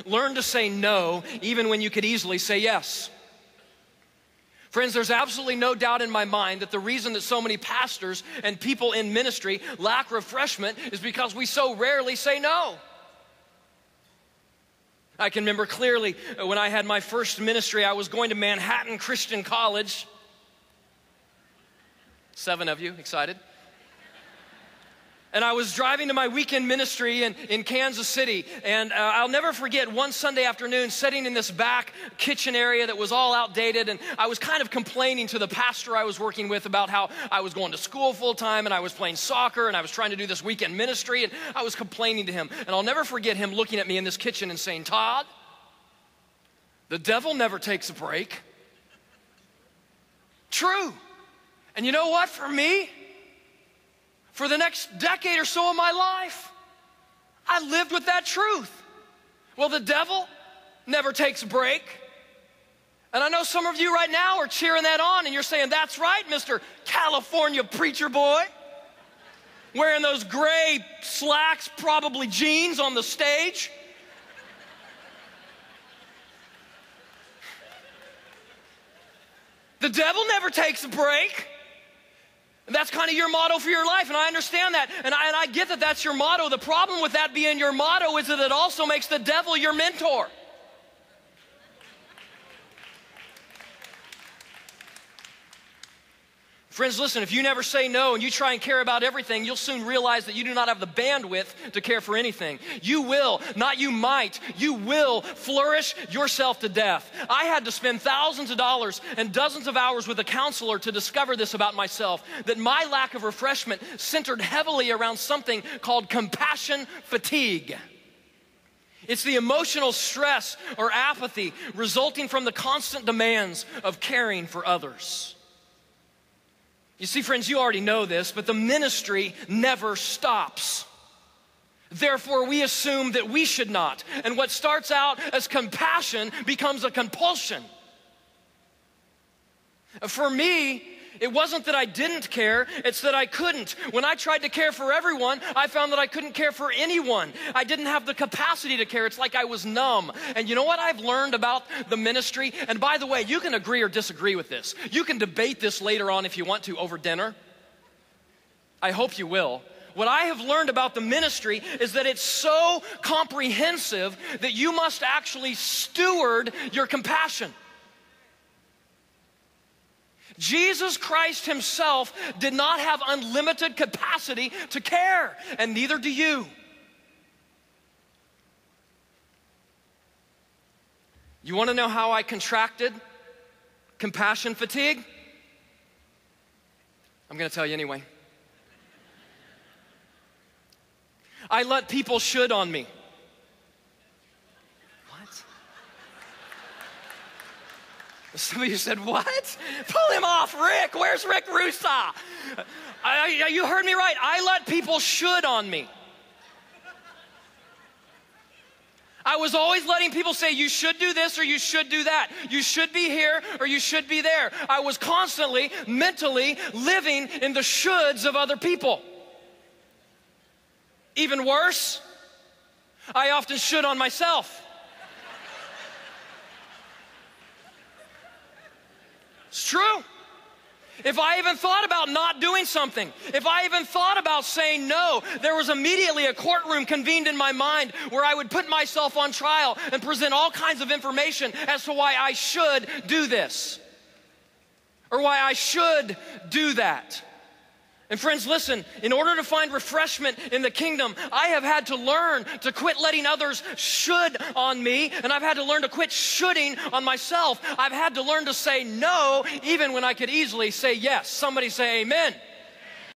Learn to say no, even when you could easily say yes. Friends, there's absolutely no doubt in my mind that the reason that so many pastors and people in ministry lack refreshment is because we so rarely say no. I can remember clearly when I had my first ministry, I was going to Manhattan Christian College. 7 of you excited? And I was driving to my weekend ministry in Kansas City, and I'll never forget one Sunday afternoon sitting in this back kitchen area that was all outdated, and I was kind of complaining to the pastor I was working with about how I was going to school full time, and I was playing soccer, and I was trying to do this weekend ministry, and I was complaining to him. And I'll never forget him looking at me in this kitchen and saying, "Todd, the devil never takes a break." True. And you know what? For me, for the next decade or so of my life, I lived with that truth. Well, the devil never takes a break. And I know some of you right now are cheering that on, and you're saying, "That's right, Mr. California preacher boy, wearing those gray slacks, probably jeans on the stage." The devil never takes a break. And that's kind of your motto for your life, and I understand that, and I get that that's your motto. The problem with that being your motto is that it also makes the devil your mentor. Friends, listen, if you never say no and you try and care about everything, you'll soon realize that you do not have the bandwidth to care for anything. You will, not you might, you will flourish yourself to death. I had to spend thousands of dollars and dozens of hours with a counselor to discover this about myself, that my lack of refreshment centered heavily around something called compassion fatigue. It's the emotional stress or apathy resulting from the constant demands of caring for others. You see, friends, you already know this, but the ministry never stops. Therefore, we assume that we should not. And what starts out as compassion becomes a compulsion. For me, it wasn't that I didn't care, it's that I couldn't. When I tried to care for everyone, I found that I couldn't care for anyone. I didn't have the capacity to care. It's like I was numb. And you know what I've learned about the ministry? And by the way, you can agree or disagree with this. You can debate this later on if you want to over dinner. I hope you will. What I have learned about the ministry is that it's so comprehensive that you must actually steward your compassion. Jesus Christ himself did not have unlimited capacity to care, and neither do you. You want to know how I contracted compassion fatigue? I'm going to tell you anyway. I let people should on me. Some of you said, "What? Pull him off, Rick. Where's Rick Rusa?" You heard me right. I let people should on me. I was always letting people say, "You should do this or you should do that. You should be here or you should be there." I was constantly, mentally living in the shoulds of other people. Even worse, I often should on myself. It's true. If I even thought about not doing something, if I even thought about saying no, there was immediately a courtroom convened in my mind where I would put myself on trial and present all kinds of information as to why I should do this or why I should do that. And friends, listen, in order to find refreshment in the kingdom, I have had to learn to quit letting others should on me, and I've had to learn to quit shoulding on myself. I've had to learn to say no, even when I could easily say yes. Somebody say amen.